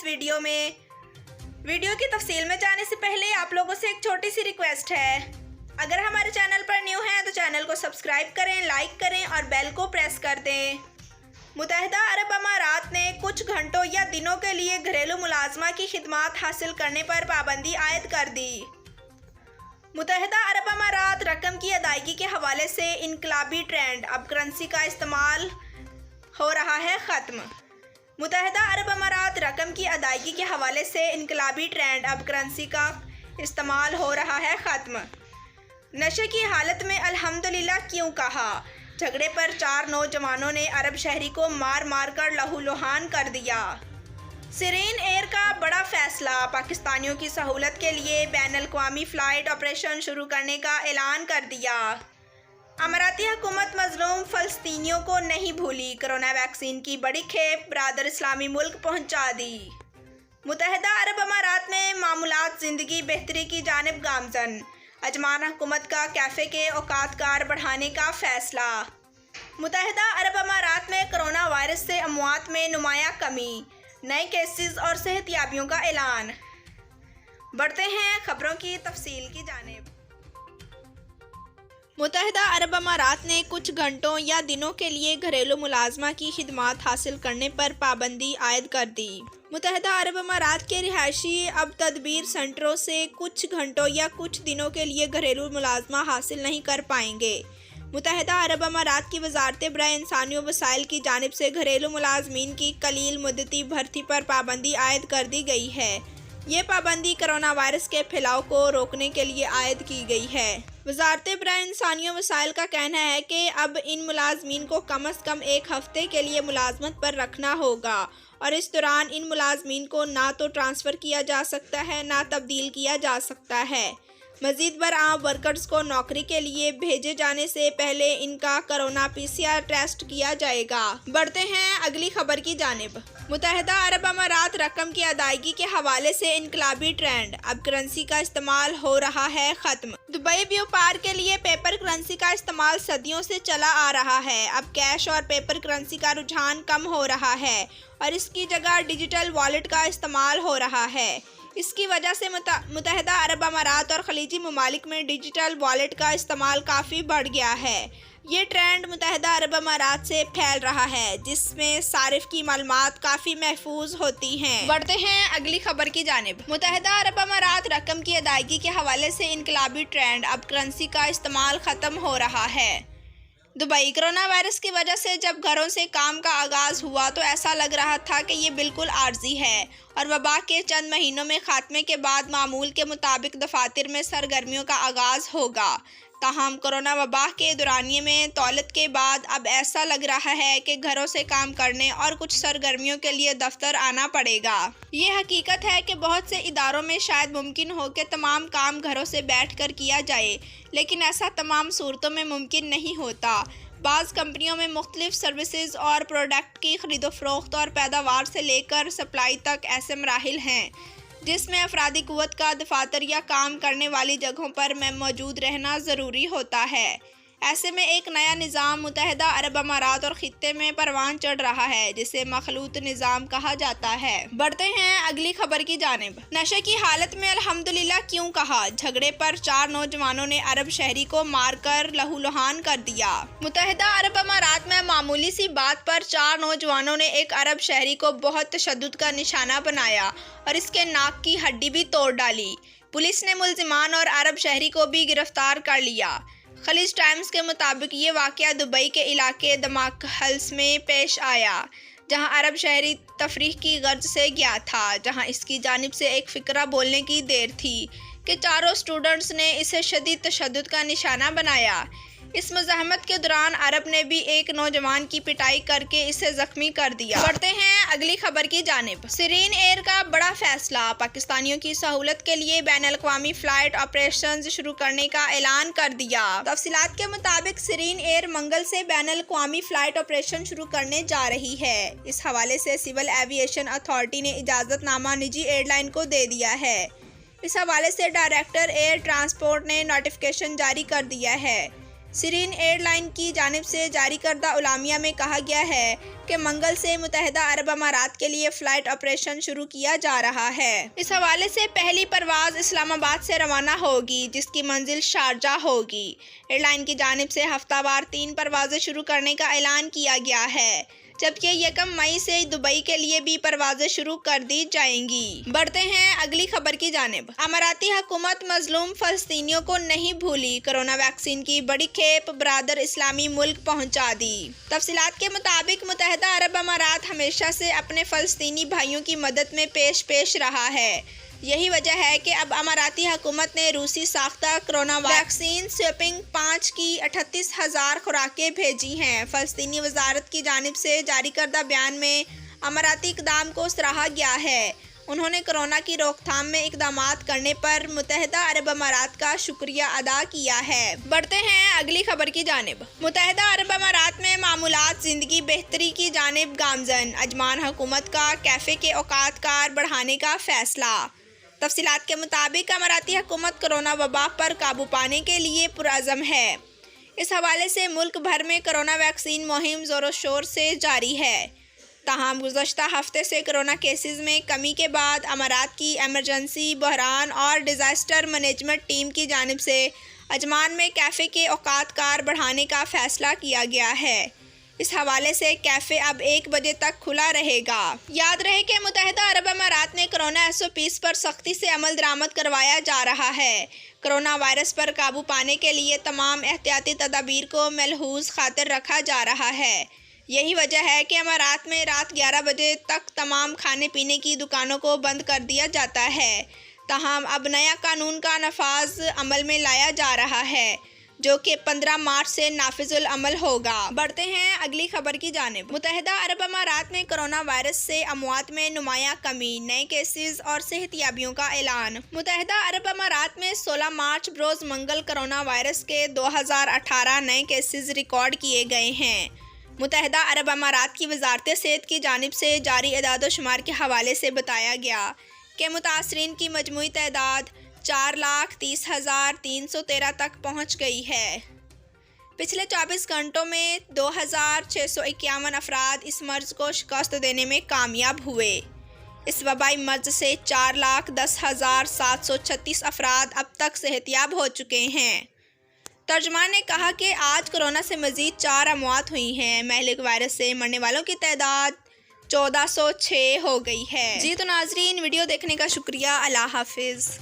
Video میں۔ Video کی تفصیل میں جانے سے پہلے آپ لوگوں سے ایک چھوٹی سی ریکویسٹ ہے، اگر ہمارے چینل پر نیو ہیں تو چینل کو سبسکرائب کریں، لائک کریں اور بیل کو پریس کر دیں۔ متحدہ عرب امارات نے کچھ گھنٹوں یا دنوں کے لیے گھریلو ملازمہ کی خدمات حاصل کرنے پر پابندی عائد کر دی۔ متحدہ عرب امارات رقم کی ادائیگی کے حوالے سے انقلابی ٹرینڈ، اب کرنسی کا استعمال ہو رہا ہے ختم۔ متحدہ عرب امارات رقم کی ادائیگی کے حوالے سے انقلابی ٹرینڈ، اب کرنسی کا استعمال ہو رہا ہے ختم۔ نشے کی حالت میں الحمدللہ کیوں کہا؟ جھگڑے پر 4 نوجوانوں نے عرب شہری کو مار مار کر لہو لہان کر دیا۔ سرین ایئر کا بڑا فیصلہ، پاکستانیوں کی سہولت کے لیے بین الاقوامی فلائٹ آپریشن شروع کرنے کا اعلان کر دیا۔ اماراتی حکومت مظلوم فلسطینیوں کو نہیں بھولی، کرونا ویکسین کی بڑی کھیپ برادر اسلامی ملک پہنچا دی۔ متحدہ عرب امارات میں معمولات زندگی بہتری کی جانب گامزن، اجمان حکومت کا کیفے کے اوقات کار بڑھانے کا فیصلہ۔ متحدہ عرب امارات میں کرونا وائرس سے اموات میں نمایاں کمی، نئے کیسز اور صحت یابیوں کا اعلان۔ بڑھتے ہیں خبروں کی تفصیل کی جانب۔ متحدہ عرب امارات نے کچھ گھنٹوں یا دنوں کے لیے گھریلو ملازمہ کی خدمات حاصل کرنے پر پابندی عائد کر دی۔ متحدہ عرب امارات کے رہائشی اب تدبیر سینٹروں سے کچھ گھنٹوں یا کچھ دنوں کے لیے گھریلو ملازمہ حاصل نہیں کر پائیں گے۔ متحدہ عرب امارات کی وزارت برائے انسانی وسائل کی جانب سے گھریلو ملازمین کی قلیل مدتی بھرتی پر پابندی عائد کر دی گئی ہے۔ یہ پابندی کرونا وائرس کے پھیلاؤ کو روکنے کے لیے عائد کی گئی ہے۔ وزارت برائے انسانی وسائل کا کہنا ہے کہ اب ان ملازمین کو کم از کم 1 ہفتے کے لیے ملازمت پر رکھنا ہوگا اور اس دوران ان ملازمین کو نہ تو ٹرانسفر کیا جا سکتا ہے نہ تبدیل کیا جا سکتا ہے۔ مزید برآں ورکرز کو نوکری کے لیے بھیجے جانے سے پہلے ان کا کرونا PCR ٹیسٹ کیا جائے گا۔ بڑھتے ہیں اگلی خبر کی جانب۔ متحدہ عرب امارات رقم کی ادائیگی کے حوالے سے انقلابی ٹرینڈ، اب کرنسی کا استعمال ہو رہا ہے ختم۔ دبئی بیوپار کے لیے پیپر کرنسی کا استعمال صدیوں سے چلا آ رہا ہے۔ اب کیش اور پیپر کرنسی کا رجحان کم ہو رہا ہے اور اس کی جگہ ڈیجیٹل والیٹ کا استعمال ہو رہا ہے۔ اس کی وجہ سے متحدہ عرب امارات اور خلیجی ممالک میں ڈیجیٹل والیٹ کا استعمال کافی بڑھ گیا ہے۔ یہ ٹرینڈ متحدہ عرب امارات سے پھیل رہا ہے جس میں صارف کی معلومات کافی محفوظ ہوتی ہیں۔ بڑھتے ہیں اگلی خبر کی جانب۔ متحدہ عرب امارات رقم کی ادائیگی کے حوالے سے انقلابی ٹرینڈ، اب کرنسی کا استعمال ختم ہو رہا ہے۔ دبئی کرونا وائرس کی وجہ سے جب گھروں سے کام کا آغاز ہوا تو ایسا لگ رہا تھا کہ یہ بالکل عارضی ہے اور وبا کے چند مہینوں میں خاتمے کے بعد معمول کے مطابق دفاتر میں سرگرمیوں کا آغاز ہوگا۔ تاہم کرونا وبا کے دورانیے میں طولت کے بعد اب ایسا لگ رہا ہے کہ گھروں سے کام کرنے اور کچھ سرگرمیوں کے لیے دفتر آنا پڑے گا۔ یہ حقیقت ہے کہ بہت سے اداروں میں شاید ممکن ہو کہ تمام کام گھروں سے بیٹھ کر کیا جائے، لیکن ایسا تمام صورتوں میں ممکن نہیں ہوتا۔ بعض کمپنیوں میں مختلف سروسز اور پروڈکٹ کی خرید و فروخت اور پیداوار سے لے کر سپلائی تک ایسے مراحل ہیں جس میں افرادی قوت کا دفاتر یا کام کرنے والی جگہوں پر موجود رہنا ضروری ہوتا ہے۔ ایسے میں ایک نیا نظام متحدہ عرب امارات اور خطے میں پروان چڑھ رہا ہے جسے مخلوط نظام کہا جاتا ہے۔ بڑھتے ہیں اگلی خبر کی جانب۔ نشے کی حالت میں الحمدللہ کیوں کہا؟ جھگڑے پر 4 نوجوانوں نے عرب شہری کو مار کر لہو لہان کر دیا۔ متحدہ عرب امارات میں معمولی سی بات پر 4 نوجوانوں نے ایک عرب شہری کو بہت تشدد کا نشانہ بنایا اور اس کے ناک کی ہڈی بھی توڑ ڈالی۔ پولیس نے ملزمان اور عرب شہری کو بھی گرفتار کر لیا۔ خلیج ٹائمز کے مطابق یہ واقعہ دبئی کے علاقے دماغ ہلس میں پیش آیا جہاں عرب شہری تفریح کی غرض سے گیا تھا، جہاں اس کی جانب سے ایک فقرہ بولنے کی دیر تھی کہ چاروں اسٹوڈنٹس نے اسے شدید تشدد کا نشانہ بنایا۔ اس مزاحمت کے دوران عرب نے بھی ایک نوجوان کی پٹائی کر کے اسے زخمی کر دیا۔ بڑھتے ہیں اگلی خبر کی جانب۔ سرین ایئر کا بڑا فیصلہ، پاکستانیوں کی سہولت کے لیے بین الاقوامی فلائٹ آپریشنز شروع کرنے کا اعلان کر دیا۔ تفصیلات کے مطابق سرین ایئر منگل سے بین الاقوامی فلائٹ آپریشن شروع کرنے جا رہی ہے۔ اس حوالے سے سول ایوی ایشن اتھارٹی نے اجازت نامہ نجی ایئر لائن کو دے دیا ہے۔ اس حوالے سے ڈائریکٹر ایئر ٹرانسپورٹ نے نوٹیفکیشن جاری کر دیا ہے۔ سیرین ایئر لائن کی جانب سے جاری کردہ اعلامیہ میں کہا گیا ہے کہ منگل سے متحدہ عرب امارات کے لیے فلائٹ آپریشن شروع کیا جا رہا ہے۔ اس حوالے سے پہلی پرواز اسلام آباد سے روانہ ہوگی جس کی منزل شارجہ ہوگی۔ ایئر لائن کی جانب سے ہفتہ وار 3 پروازیں شروع کرنے کا اعلان کیا گیا ہے، جبکہ 1 مئی سے دبئی کے لیے بھی پروازیں شروع کر دی جائیں گی۔ بڑھتے ہیں اگلی خبر کی جانب۔ اماراتی حکومت مظلوم فلسطینیوں کو نہیں بھولی، کرونا ویکسین کی بڑی کھیپ برادر اسلامی ملک پہنچا دی۔ تفصیلات کے مطابق متحدہ عرب امارات ہمیشہ سے اپنے فلسطینی بھائیوں کی مدد میں پیش رہا ہے۔ یہی وجہ ہے کہ اب اماراتی حکومت نے روسی ساختہ کرونا ویکسین سپوتنک 5 کی 38,000 خوراکیں بھیجی ہیں۔ فلسطینی وزارت کی جانب سے جاری کردہ بیان میں اماراتی اقدام کو سراہا گیا ہے۔ انہوں نے کرونا کی روک تھام میں اقدامات کرنے پر متحدہ عرب امارات کا شکریہ ادا کیا ہے۔ بڑھتے ہیں اگلی خبر کی جانب۔ متحدہ عرب امارات میں معمولات زندگی بہتری کی جانب گامزن، عجمان حکومت کا کیفے کے اوقات کار بڑھانے کا فیصلہ۔ تفصیلات کے مطابق اماراتی حکومت کرونا وبا پر قابو پانے کے لیے پرعزم ہے۔ اس حوالے سے ملک بھر میں کرونا ویکسین مہم زور و شور سے جاری ہے۔ تاہم گزشتہ ہفتے سے کرونا کیسز میں کمی کے بعد امارات کی ایمرجنسی، بحران اور ڈیزاسٹر مینجمنٹ ٹیم کی جانب سے عجمان میں کیفے کے اوقات کار بڑھانے کا فیصلہ کیا گیا ہے۔ اس حوالے سے کیفے اب 1 بجے تک کھلا رہے گا۔ یاد رہے کہ متحدہ عرب امارات میں کرونا SOPs پر سختی سے عمل درآمد کروایا جا رہا ہے۔ کرونا وائرس پر قابو پانے کے لیے تمام احتیاطی تدابیر کو ملحوظ خاطر رکھا جا رہا ہے۔ یہی وجہ ہے کہ امارات میں رات 11 بجے تک تمام کھانے پینے کی دکانوں کو بند کر دیا جاتا ہے۔ تاہم اب نیا قانون کا نفاذ عمل میں لایا جا رہا ہے، جو کہ 15 مارچ سے نافذ العمل ہوگا۔ بڑھتے ہیں اگلی خبر کی جانب۔ متحدہ عرب امارات میں کرونا وائرس سے اموات میں نمایاں کمی، نئے کیسز اور صحت یابیوں کا اعلان۔ متحدہ عرب امارات میں 16 مارچ بروز منگل کرونا وائرس کے 2018 نئے کیسز ریکارڈ کیے گئے ہیں۔ متحدہ عرب امارات کی وزارت صحت کی جانب سے جاری اعداد و شمار کے حوالے سے بتایا گیا کہ متاثرین کی مجموعی تعداد 4,30,313 تک پہنچ گئی ہے۔ پچھلے 24 گھنٹوں میں 2,651 افراد اس مرض کو شکست دینے میں کامیاب ہوئے۔ اس وبائی مرض سے 4,10,736 افراد اب تک صحت یاب ہو چکے ہیں۔ ترجمان نے کہا کہ آج کرونا سے مزید 4 اموات ہوئی ہیں۔ مہلک وائرس سے مرنے والوں کی تعداد 1406 ہو گئی ہے۔ جی تو ناظرین، ویڈیو دیکھنے کا شکریہ۔ اللہ حافظ۔